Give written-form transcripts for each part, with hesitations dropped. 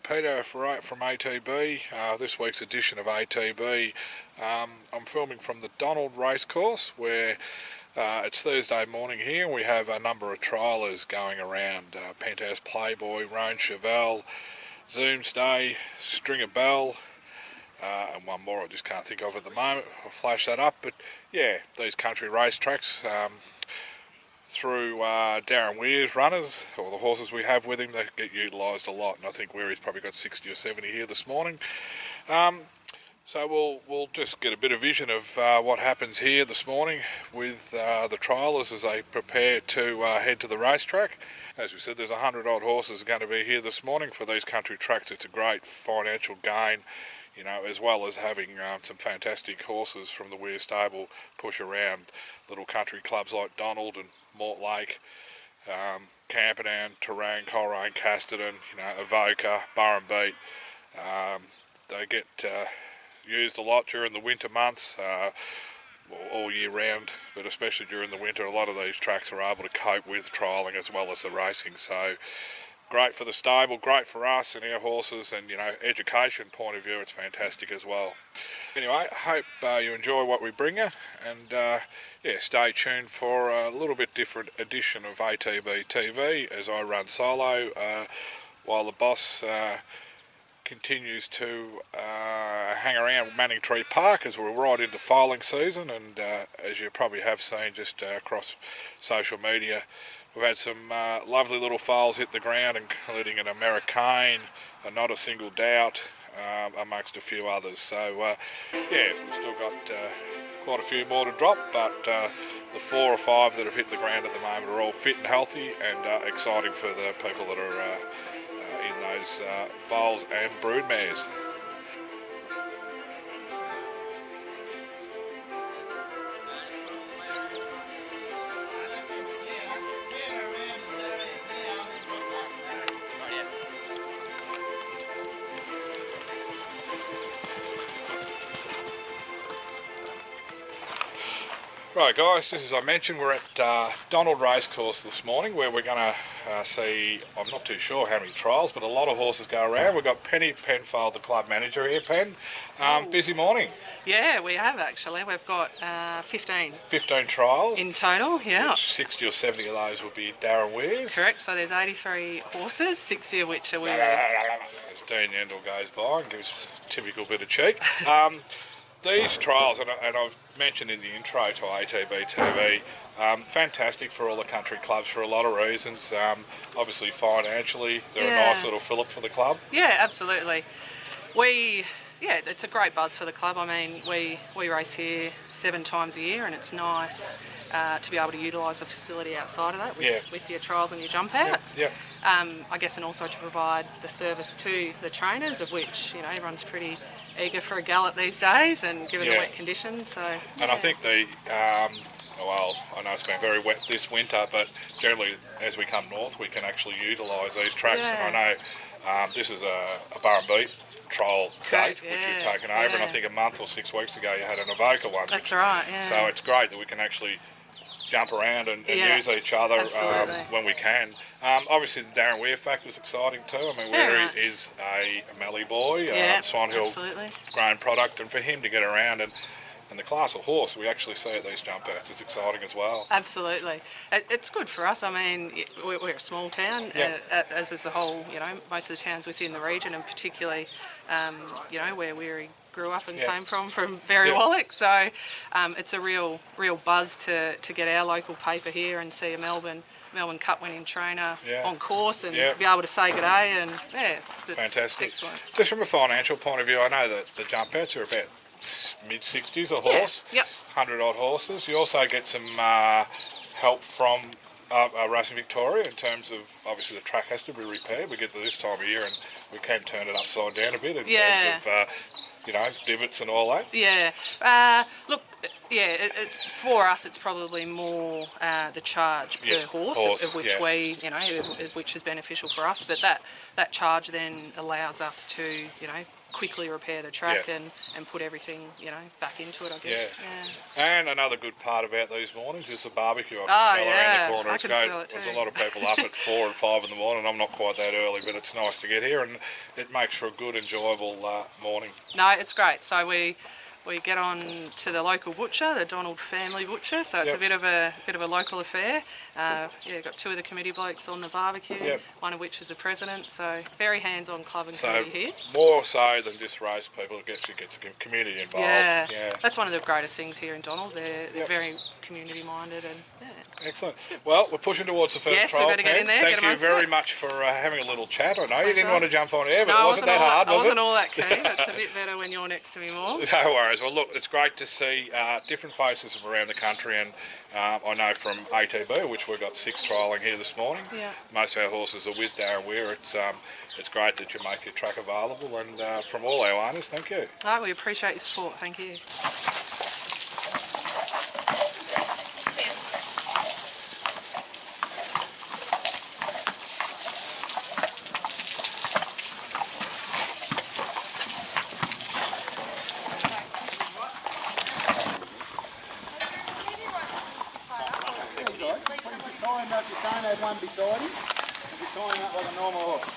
Peter from ATB. This week's edition of ATB. I'm filming from the Donald Racecourse where it's Thursday morning here and we have a number of triallers going around. Penthouse Playboy, Roan Chevelle, Zoomsday, Stringer Bell, and one more I just can't think of at the moment. I'll flash that up, but yeah, these country racetracks through Darren Weir's runners, or the horses we have with him, they get utilised a lot, and I think Weir's probably got 60 or 70 here this morning. So we'll just get a bit of vision of what happens here this morning with the triallers as they prepare to head to the racetrack. As we said, there's 100 odd horses going to be here this morning for these country tracks. It's a great financial gain, you know, as well as having some fantastic horses from the Weir stable push around little country clubs like Donald and Mortlake, Camperdown, Terang, Coleraine, Casterton, you know, Avoca, Burrumbeat. They get used a lot during the winter months, all year round, but especially during the winter. A lot of these tracks are able to cope with trialling as well as the racing. So great for the stable, great for us and our horses, and you know, education point of view, it's fantastic as well. Anyway, hope you enjoy what we bring you, and yeah, stay tuned for a little bit different edition of ATB-TV as I run solo while the boss continues to hang around Manning Tree Park as we're right into foaling season. And as you probably have seen just across social media, we've had some lovely little foals hit the ground, including an Americane, a Not a Single Doubt, amongst a few others. So yeah, we've still got quite a few more to drop, but the 4 or 5 that have hit the ground at the moment are all fit and healthy, and exciting for the people that are in those foals and broodmares. Right guys, just as I mentioned, we're at Donald Racecourse this morning where we're going to see, I'm not too sure how many trials, but a lot of horses go around. We've got Penny Penfold, the club manager here. Pen, busy morning. Yeah, we have actually. We've got 15. 15 trials. In total, yeah. Which 60 or 70 of those would be Darren Weir's. Correct, so there's 83 horses, 60 of which are Weir's. As Dean Yendall goes by and gives a typical bit of cheek. These trials, and I've mentioned in the intro to ATB-TV, fantastic for all the country clubs for a lot of reasons. Obviously financially, they're a nice little fillip for the club. Yeah, absolutely. It's a great buzz for the club. I mean, we race here 7 times a year, and it's nice to be able to utilise the facility outside of that with your trials and your jump outs. Yeah. I guess, and also to provide the service to the trainers, of which, you know, everyone's pretty eager for a gallop these days, and given the wet conditions. So. And I think well, I know it's been very wet this winter, but generally as we come north, we can actually utilise these tracks. And I know this is a Burrumbeat trial date, which you've taken over, and I think a month or 6 weeks ago you had an Avoca one. That's right, yeah. So it's great that we can actually jump around and use each other when we can. Obviously the Darren Weir factor is exciting too. I mean, Weir is a Mallee boy, Swan Hill grown product, and for him to get around and the class of horse we actually see at these jump outs is exciting as well. Absolutely. It's good for us. I mean, we're a small town, as is the whole, you know, most of the towns within the region, and particularly, you know, where Weary grew up and came from Berry Wallach. So it's a real buzz to get our local paper here and see a Melbourne Cup winning trainer on course and be able to say good day, and fantastic. Excellent. Just from a financial point of view, I know that the jump outs are about mid-60s a horse, 100 odd horses. You also get some help from Racing Victoria in terms of, obviously the track has to be repaired. We get to this time of year and we can turn it upside down a bit in terms of you know, divots and all that. Look, it's for us, it's probably more the charge per horse, of which we, you know, which is beneficial for us. But that charge then allows us to, you know, quickly repair the track and put everything, you know, back into it, I guess. And another good part about these mornings is the barbecue. I can smell around the corner. I can smell it too. There's a lot of people up at 4 and 5 in the morning. I'm not quite that early, but it's nice to get here, and it makes for a good, enjoyable morning. No, it's great. So we get on to the local butcher, the Donald family butcher. So it's a bit of a local affair. Got 2 of the committee blokes on the barbecue, one of which is the president. So very hands-on club and committee here. More so than just race people, it gets the community involved. Yeah, that's one of the greatest things here in Donald. They're very community-minded and. Excellent. Well, we're pushing towards the first trial. Yes, we've got to get in there. Thank you very much for having a little chat. I know you didn't want to jump on air, but it wasn't that hard, was it? I wasn't all that keen. It's a bit better when you're next to me more. No worries. Well, look, it's great to see different faces from around the country, and I know from ATB, which we've got 6 trialling here this morning. Yeah. Most of our horses are with Darren Weir. It's great that you make your track available, and from all our owners, thank you. Oh, we appreciate your support. Thank you. You can't have one beside him, and you tie him up like a normal horse.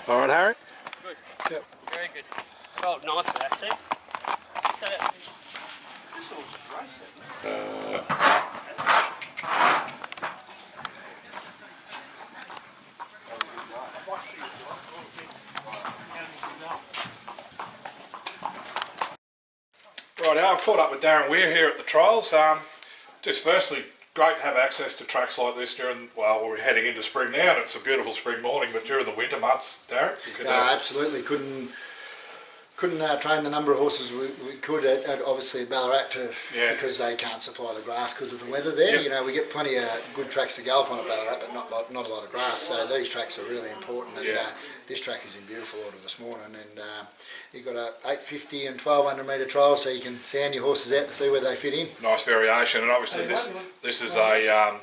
All right, Harry? Good. Yep. Very good. Felt nice actually. So, this horse is racing. Right, now I've caught up with Darren Weir here at the trials. Just firstly, great to have access to tracks like this during, well, we're heading into spring now, and it's a beautiful spring morning, but during the winter months, Darren? Absolutely. Couldn't train the number of horses we could at obviously at Ballarat because they can't supply the grass because of the weather there. Yep. You know, we get plenty of good tracks to gallop on at Ballarat, but not a lot of grass. So these tracks are really important. And this track is in beautiful order this morning. And you've got a 850 and 1200 metre trial, so you can sound your horses out to see where they fit in. Nice variation, and obviously this is a.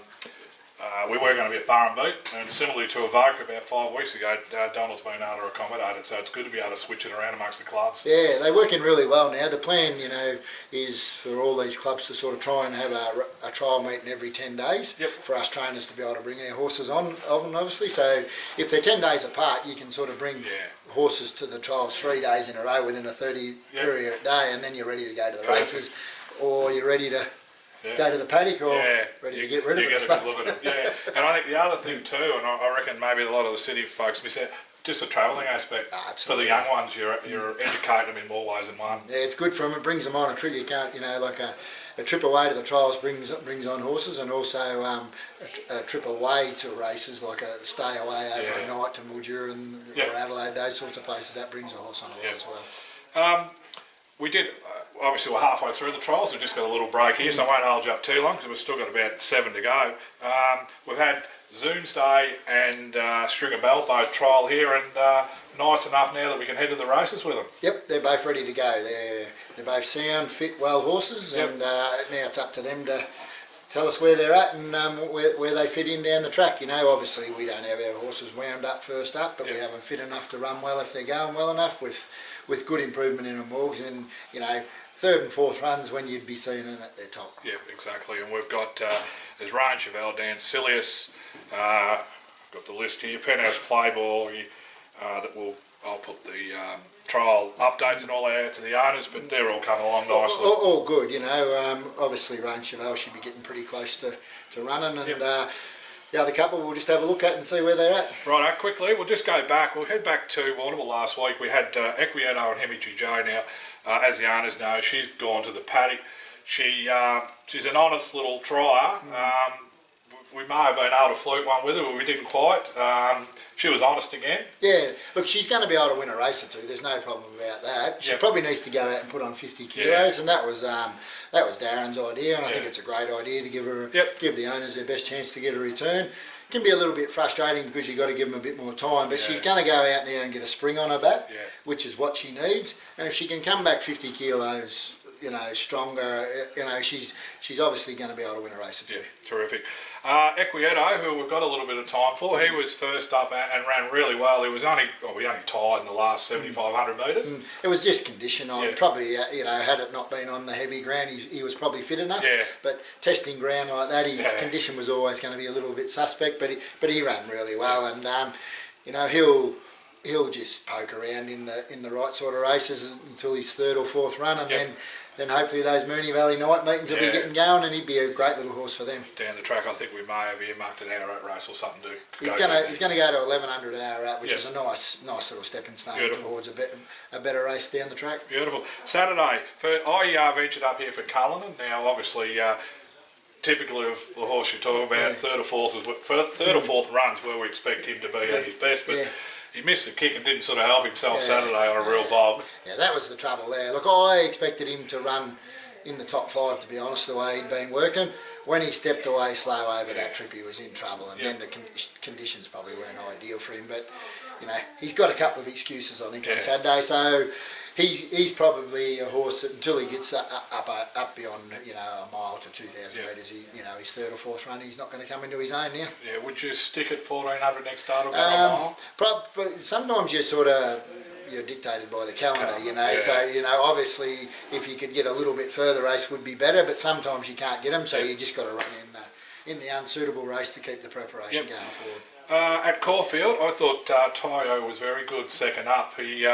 We were going to be at Bar and Beat, and similarly to Evoke about 5 weeks ago, Donald's been able to accommodate it, so it's good to be able to switch it around amongst the clubs. Yeah, they're working really well now. The plan, you know, is for all these clubs to sort of try and have a trial meeting every 10 days for us trainers to be able to bring our horses on, obviously. So if they're 10 days apart, you can sort of bring horses to the trials 3 days in a row within a 30 period day, and then you're ready to go to the races, or you're ready to go to the paddock, or ready to get rid of it. And I think the other thing too, and I reckon maybe a lot of the city folks miss out, just the travelling aspect. For the young ones, you're educating them in more ways than one. Yeah, it's good for them. It brings them on a trip. You can't, you know, like a trip away to the trials brings on horses, and also a trip away to races, like a stay away over a night to Mildura or Adelaide, those sorts of places, that brings a horse on a lot as well. We did, obviously we're halfway through the trials, we've just got a little break here, so I won't hold you up too long because we've still got about 7 to go. We've had Zoomsday and Stringer Bell both trial here, and nice enough now that we can head to the races with them. Yep, they're both ready to go. They're both sound, fit, well horses, and now it's up to them to tell us where they're at and where they fit in down the track. You know, obviously we don't have our horses wound up first up, but we have them fit enough to run well if they're going well enough with good improvement in them morgs, and you know, 3rd and 4th runs when you'd be seeing them at their top. Yeah, exactly. And we've got there's Ryan Chevelle, Dan Silius, got the list here, Penthouse Playboy, I'll put the trial updates and all that out to the owners, but they're all coming along nicely. All good, you know. Obviously Ryan Chevelle should be getting pretty close to running, and the other couple we'll just have a look at and see where they're at. Right, quickly, we'll just go back. We'll head back to Warrnambool last week. We had Equieto and Hemichi Joe now. As the owners know, she's gone to the paddock. She's an honest little trier. we may have been able to fluke one with her, but we didn't quite. She was honest again. Yeah, look, she's going to be able to win a race or two. There's no problem about that. She probably needs to go out and put on 50 kilos, and that was Darren's idea, and I think it's a great idea to give the owners their best chance to get a return. It can be a little bit frustrating because you've got to give them a bit more time, but she's going to go out now and get a spring on her back, which is what she needs. And if she can come back 50 kilos, stronger, she's obviously going to be able to win a race or two. Yeah, terrific. Equieto, who we've got a little bit of time for, he was first up and ran really well. He was we only tied in the last 7,500 metres. It was just condition on. Probably, had it not been on the heavy ground, he was probably fit enough. Yeah. But testing ground like that, his condition was always going to be a little bit suspect. But he ran really well, and he'll just poke around in the right sort of races until his third or fourth run, and then hopefully those Moonee Valley night meetings will be getting going, and he'd be a great little horse for them. Down the track, I think we may have earmarked an hour at race or something to He's going to go to 1100 an hour out, which is a nice little stepping stone towards a better race down the track. Beautiful. Saturday, I ventured up here for Cullinan. Now, obviously, typically of the horse you talk about, third or fourth runs where we expect him to be at his best, but he missed the kick and didn't sort of help himself Saturday on a real bog. Yeah, that was the trouble there. Look, I expected him to run in the top 5, to be honest, the way he'd been working. When he stepped away slow over that trip, he was in trouble, and then the conditions probably weren't ideal for him. But, he's got a couple of excuses, I think, on Saturday, so he's probably a horse that until he gets up beyond, a mile to 2,000 metres, his third or fourth run, he's not going to come into his own now. Yeah, would you stick at 1,400 next start or go a mile? Sometimes you're dictated by the calendar, so, obviously if you could get a little bit further, race would be better, but sometimes you can't get them, so you just got to run in the unsuitable race to keep the preparation going forward. At Caulfield, I thought Tayo was very good second up. He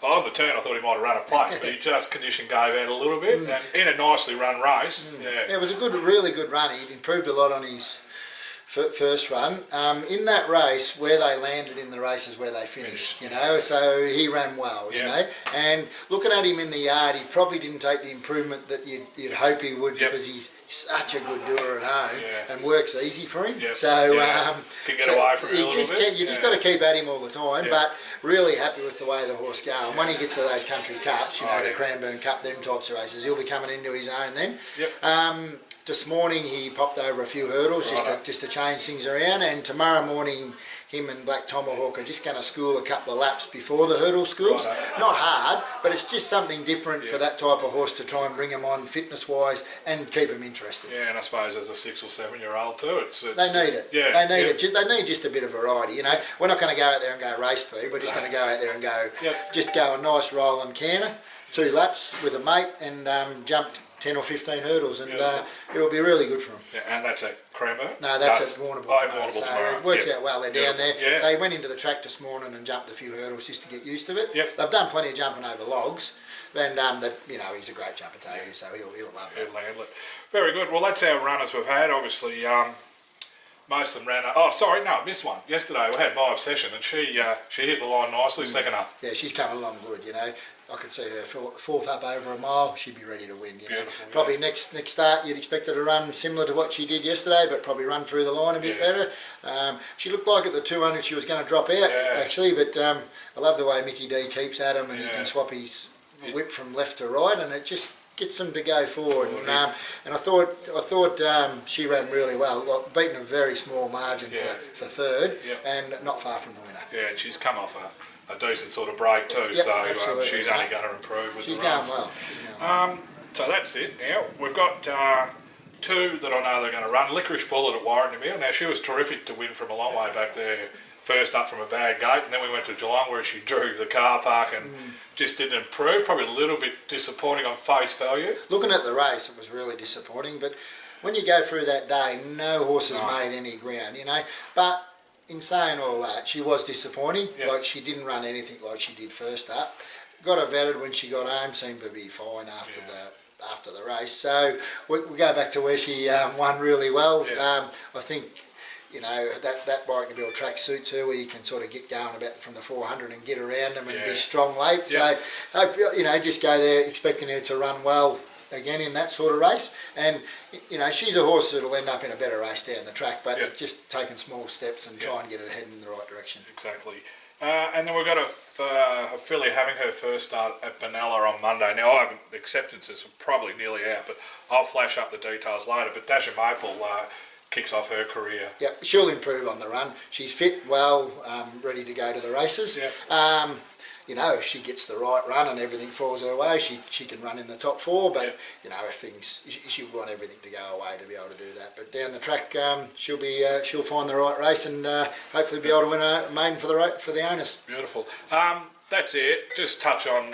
on the turn, I thought he might have run a place, but he just condition gave out a little bit, and in a nicely run race. Yeah, it was a really good run. He improved a lot on his first run. In that race, where they landed in the races where they finished, so he ran well, and looking at him in the yard, he probably didn't take the improvement that you'd hope he would, because he's such a good doer at home and works easy for him. So can get away from it a little bit. You just got to keep at him all the time, but really happy with the way the horse going. When he gets to those country cups, the Cranbourne Cup, them types of races, he'll be coming into his own then. This morning he popped over a few hurdles just to change things around, and tomorrow morning him and Black Tomahawk are just going to school a couple of laps before the hurdle schools. Not hard, but it's just something different for that type of horse to try and bring him on fitness-wise and keep him interested. Yeah, and I suppose as a 6 or 7 year old too, they need it. They need it. They need just a bit of variety. We're not going to go out there and go race speed. We're just going to go out there and just go a nice roll and canter, 2 laps with a mate, and jump 10 or 15 hurdles, and it'll be really good for them. Yeah, and that's at Cranbourne? No, that's at Warrnambool tomorrow. It works out well. They're down there. They went into the track this morning and jumped a few hurdles just to get used to it. They've done plenty of jumping over logs, and he's a great jumper too, so he'll love it. He'll handle it. Very good. Well, that's our runners we've had. Obviously, most of them ran. Missed one yesterday. We had My Obsession, and she hit the line nicely. Second up. Yeah, she's coming along good. I could see her fourth up over a mile. She'd be ready to win. Probably next start you'd expect her to run similar to what she did yesterday, but probably run through the line a bit better. She looked like at the 200 she was going to drop out actually, but I love the way Mickey D keeps at him, and he can swap his whip from left to right, and it just gets them to go forward. And I thought she ran really well, beating a very small margin for third, and not far from the winner. Yeah, and she's come off a decent sort of break too, so she's only going to improve with the runs. Going well. So that's it. Now we've got 2 that I know they're going to run. Licorice Bullet at Warrnambool. Now she was terrific to win from a long way back there. First up from a bad gate, and then we went to Geelong where she drew the car park and just didn't improve. Probably a little bit disappointing on face value. Looking at the race, it was really disappointing. But when you go through that day, no horse has made any ground, But in saying all that, she was disappointing. Like, she didn't run anything like she did first up. Got her vetted when she got home, seemed to be fine after the race. So we go back to where she won really well. I think that Warrnambool track suits her, where you can sort of get going about from the 400 and get around them and be strong late. So, just go there expecting her to run well again in that sort of race. And you know, she's a horse that'll end up in a better race down the track, but just taking small steps and try and get it heading in the right direction. Exactly. And then we've got a filly having her first start at Benalla on Monday. Now, I haven't, acceptances are probably nearly out, but I'll flash up the details later. But Dasher Maple kicks off her career. Yep, she'll improve on the run. She's fit, well, ready to go to the races. Yep. You know, if she gets the right run and everything falls her way, she can run in the top 4. But you know, if things, she'll want everything to go away to be able to do that. But down the track, she'll find the right race and hopefully be able to win a maiden for the owners. Beautiful. That's it. Just touch on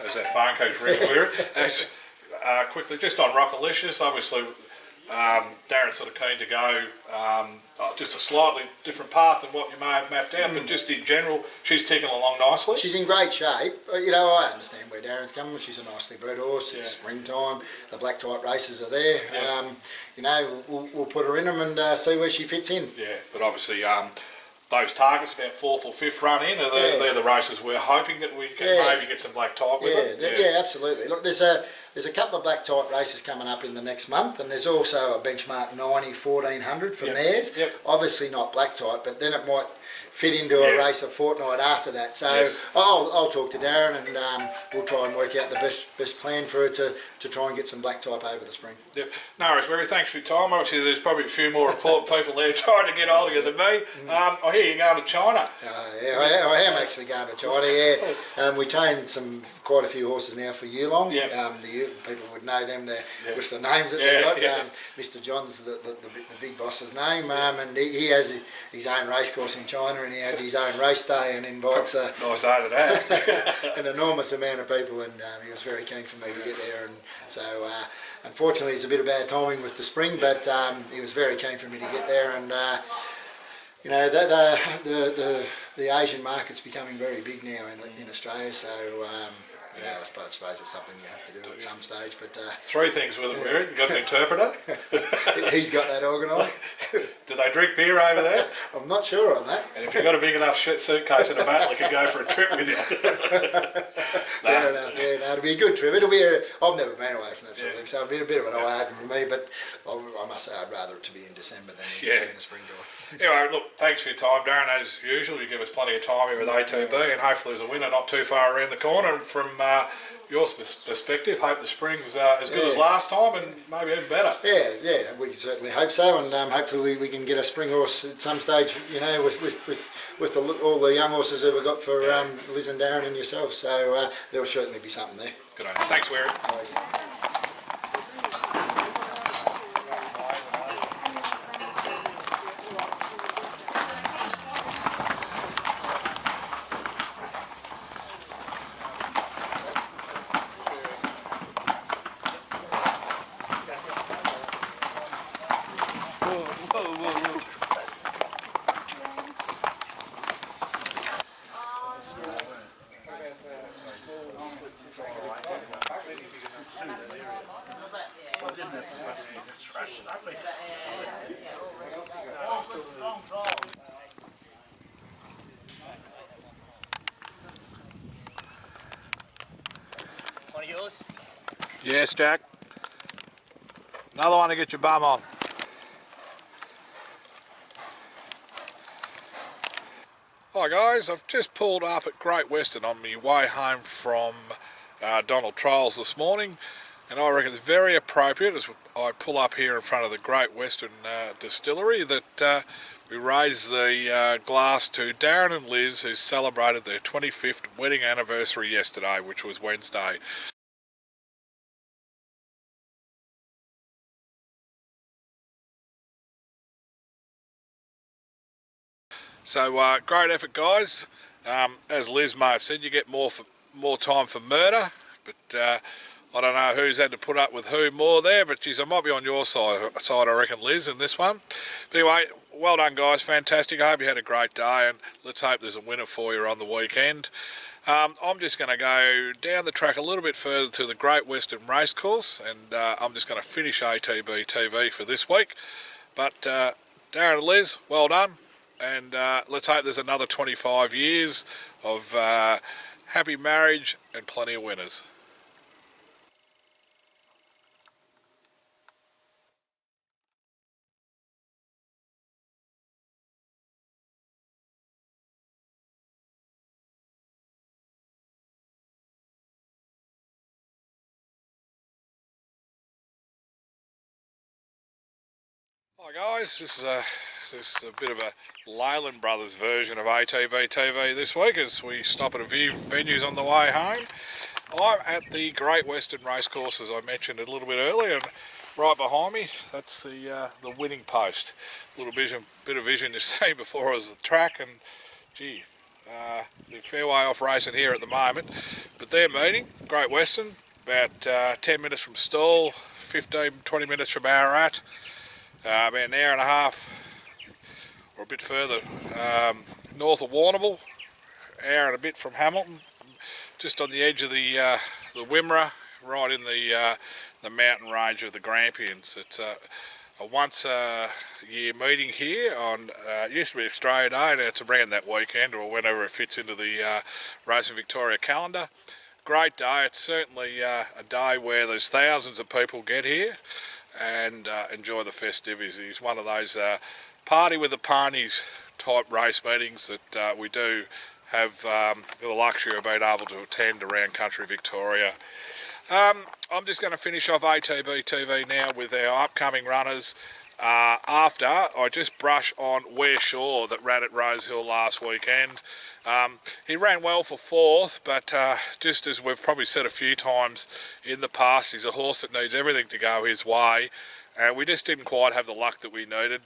as that phone keeps ringing. Quickly, just on Rockalicious, obviously. Darren's sort of keen to go just a slightly different path than what you may have mapped out, but just in general, she's ticking along nicely. She's in great shape. You know, I understand where Darren's coming. She's a nicely bred horse. It's springtime. The black type races are there. You know, we'll put her in them and see where she fits in. Yeah, but obviously those targets, about 4th or 5th run in, they're the races we're hoping that we can maybe get some black type with them. Yeah, absolutely. Look, there's a couple of black type races coming up in the next month, and there's also a benchmark 90 1400 for mares. Obviously not black type, but then it might fit into a race a fortnight after that. So I'll talk to Darren and we'll try and work out the best plan for her to try and get some black type over the spring. Yep. No worries, Barry. Thanks for your time. Obviously, there's probably a few more important people there trying to get hold of you than me. I hear you're going to China. Yeah, I am actually going to China. Yeah, we trained quite a few horses now for Yulong. The people would know them with the names that they got. Mr. John's the big boss's name, and he has his own racecourse in China, and he has his own race day and invites nice over that. an enormous amount of people, and he was very keen for me to get there. And so unfortunately it's a bit of bad timing with the spring, but he was very keen for me to get there. And you know, the Asian market's becoming very big now in Australia, so you know, I suppose it's something you have to do at some stage. But 3 things with it, Mary. You got an interpreter? He's got that organised. Do they drink beer over there? I'm not sure on that. And if you've got a big enough suitcase and a battle, you can go for a trip with you. Fair enough. Yeah, it'll be a good trip. I've never been away from that sort of thing, so it'll be a bit of an eye-opener for me. But I must say, I'd rather it to be in December than in the spring door. Anyway, look, thanks for your time, Darren. As usual, you give us plenty of time here with ATB, and hopefully there's a winner not too far around the corner. And from your perspective, hope the spring's as good as last time and maybe even better. Yeah, we certainly hope so, and hopefully we can get a spring horse at some stage, you know, with all the young horses that we've got for Liz and Darren and yourself. So there'll certainly be something there. Good on you. Thanks, Weir. One of yours? Yes, Jack. Another one to get your bum on. Hi guys, I've just pulled up at Great Western on my way home from Donald Trials this morning, and I reckon it's very appropriate as I pull up here in front of the Great Western distillery that we raise the glass to Darren and Liz, who celebrated their 25th wedding anniversary yesterday, which was Wednesday. So great effort, guys. As Liz may have said, you get more time for murder, but I don't know who's had to put up with who more there, but geez, I might be on your side, I reckon, Liz, in this one. But anyway, well done, guys. Fantastic. I hope you had a great day, and let's hope there's a winner for you on the weekend. I'm just going to go down the track a little bit further to the Great Western Racecourse, and I'm just going to finish ATB-TV for this week. But Darren and Liz, well done. And let's hope there's another 25 years of happy marriage and plenty of winners. Hi guys, this is a bit of a Leyland Brothers version of ATB-TV this week as we stop at a few venues on the way home. I'm at the Great Western Racecourse, as I mentioned a little bit earlier, and right behind me, that's the winning post. Bit of vision to see before us the track, and gee, they're a fair way off racing here at the moment. But they're meeting, Great Western, about 10 minutes from Stawell, 15-20 minutes from Ararat. About an hour and a half or a bit further north of Warrnambool, hour and a bit from Hamilton, just on the edge of the Wimmera, right in the mountain range of the Grampians. It's a once a year meeting here on it used to be Australia Day, now it's around that weekend or whenever it fits into the Racing Victoria calendar. Great day. It's certainly a day where there's thousands of people get here and enjoy the festivities. It's one of those party with the ponies type race meetings that we do have the luxury of being able to attend around country Victoria. I'm just going to finish off ATB-TV now with our upcoming runners. After I just brush on Weir Sep that ran at Rosehill last weekend. He ran well for fourth, but just as we've probably said a few times in the past, he's a horse that needs everything to go his way, and we just didn't quite have the luck that we needed.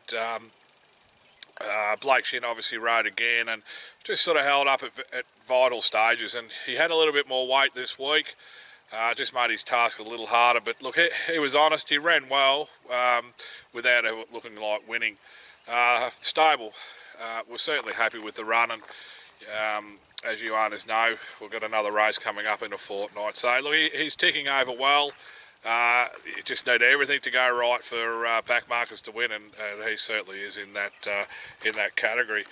Blake Shin obviously rode again and just sort of held up at vital stages, and he had a little bit more weight this week. Just made his task a little harder, but look, he was honest. He ran well without it looking like winning. Stable, we're certainly happy with the run, and as you owners know, we've got another race coming up in a fortnight. So look, he's ticking over well. You just need everything to go right for backmarkers to win, and he certainly is in that category.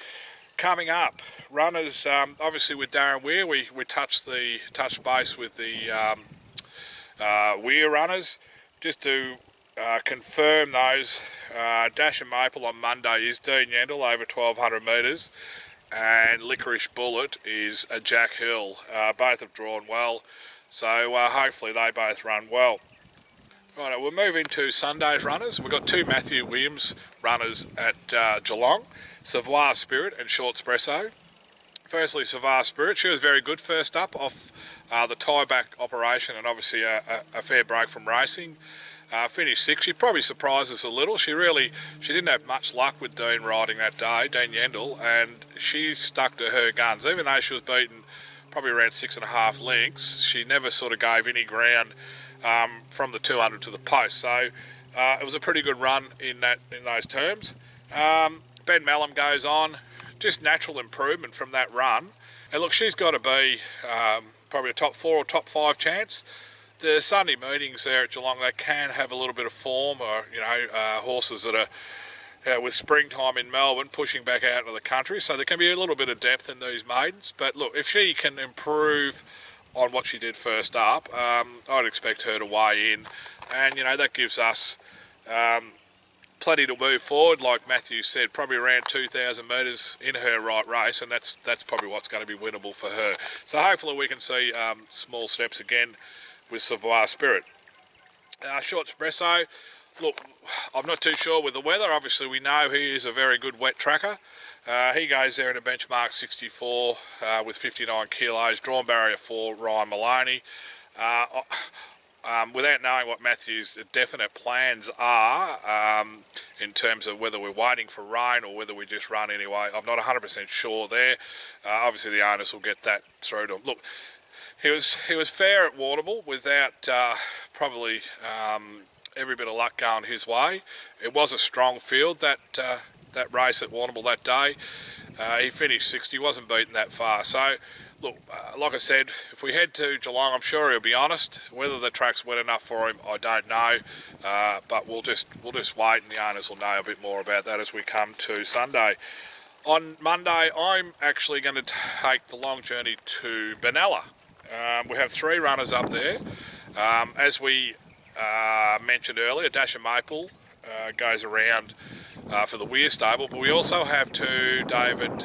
Coming up, runners, obviously with Darren Weir, we touched base with the Weir runners. Just to confirm those, Dash and Maple on Monday is Dean Yendall over 1200 metres, and Licorice Bullet is a Jack Hill. Both have drawn well, so hopefully they both run well. Right, we'll move into Sunday's runners. We've got two Matthew Williams runners at Geelong, Savoir Spirit and Short Espresso. Firstly, Savoir Spirit, she was very good first up off the tie-back operation, and obviously a fair break from racing. Finished sixth. She probably surprised us a little. She didn't have much luck with Dean riding that day, Dean Yendall, and she stuck to her guns. Even though she was beaten probably around 6.5 lengths, she never sort of gave any ground from the 200 to the post. So it was a pretty good run in those terms. Ben Mallam goes on, just natural improvement from that run. And look, she's got to be probably a top 4 or top 5 chance. The Sunday meetings there at Geelong, they can have a little bit of form, or horses that are with springtime in Melbourne pushing back out into the country, so there can be a little bit of depth in these maidens. But look, if she can improve on what she did first up, I'd expect her to weigh in, and that gives us plenty to move forward. Like Matthew said, probably around 2,000 metres in her right race, and that's probably what's going to be winnable for her. So hopefully we can see small steps again with Savoir Spirit. Short Espresso, look, I'm not too sure with the weather. Obviously we know he is a very good wet tracker. He goes there in a benchmark 64 with 59 kilos, drawn barrier 4, Ryan Maloney. Without knowing what Matthew's definite plans are in terms of whether we're waiting for rain or whether we just run anyway, I'm not 100% sure there. Obviously the owners will get that through to him. Look, he was fair at Warrnambool without probably every bit of luck going his way. It was a strong field that race at Warrnambool that day. He finished 60, wasn't beaten that far. So look, like I said, if we head to Geelong, I'm sure he'll be honest. Whether the track's wet enough for him, I don't know. But we'll just wait, and the owners will know a bit more about that as we come to Sunday. On Monday, I'm actually going to take the long journey to Benalla. We have 3 runners up there. As we mentioned earlier, Dash and Maple goes around for the Weir stable, but we also have 2 David,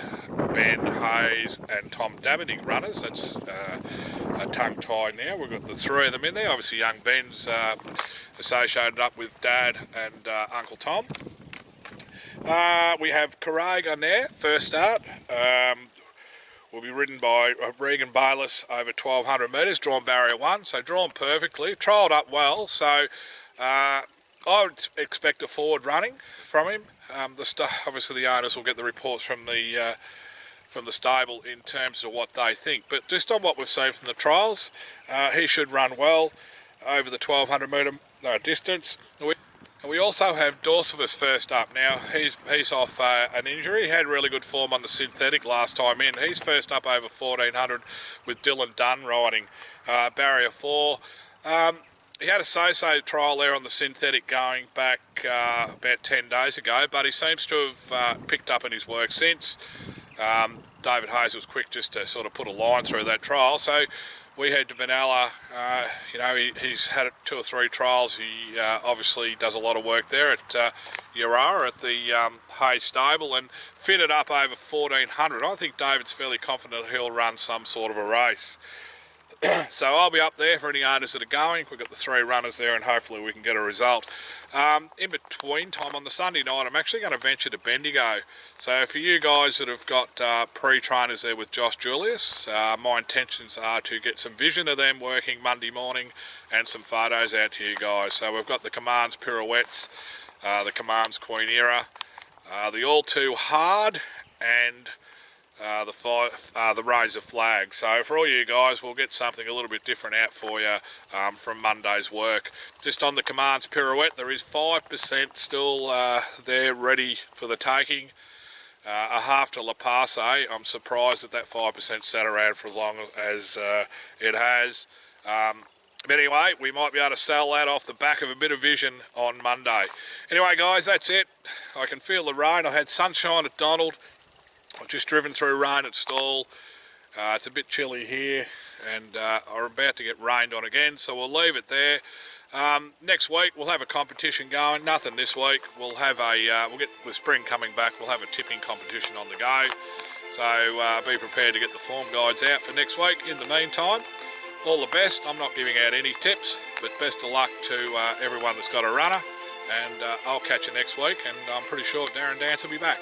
Ben Hayes and Tom Dabney runners. That's a tongue tie now. We've got the 3 of them in there. Obviously young Ben's associated up with Dad and Uncle Tom. We have Carrag on there, first start. Will be ridden by Regan Bayliss over 1200 metres, drawn barrier 1, so drawn perfectly, trialled up well, so I would expect a forward running from him. Obviously the owners will get the reports from the stable in terms of what they think, but just on what we've seen from the trials, he should run well over the 1200 metre distance. We also have Dorsivus first up. Now he's off an injury. He had really good form on the synthetic last time in. He's first up over 1400 with Dylan Dunn riding barrier 4. He had a so-so trial there on the synthetic going back about 10 days ago, but he seems to have picked up in his work since. David Hayes was quick just to sort of put a line through that trial. So we head to Benalla. He's had 2 or 3 trials. He obviously does a lot of work there at Yarra at the Hayes stable and fitted up over 1400. I think David's fairly confident he'll run some sort of a race. So I'll be up there for any owners that are going. We've got the 3 runners there and hopefully we can get a result. In between time on the Sunday night, I'm actually going to venture to Bendigo. So for you guys that have got pre-trainers there with Josh Julius, my intentions are to get some vision of them working Monday morning and some photos out to you guys. So we've got the Commands Pirouettes, the Commands Queen Era, the All Too Hard, and the Razor Flag. So for all you guys, we'll get something a little bit different out for you from Monday's work. Just on the Commands Pirouette, there is 5% still there ready for the taking. A half to La Passe. I'm surprised that 5% sat around for as long as it has. But anyway, we might be able to sell that off the back of a bit of vision on Monday. Anyway guys, that's it. I can feel the rain. I had sunshine at Donald. I've just driven through rain at Stall. It's a bit chilly here and I'm about to get rained on again, so we'll leave it there. Next week we'll have a competition going. Nothing this week. We'll have we'll get with spring coming back, we'll have a tipping competition on the go. So be prepared to get the form guides out for next week. In the meantime, all the best. I'm not giving out any tips, but best of luck to everyone that's got a runner. And I'll catch you next week, and I'm pretty sure Darren Dance will be back.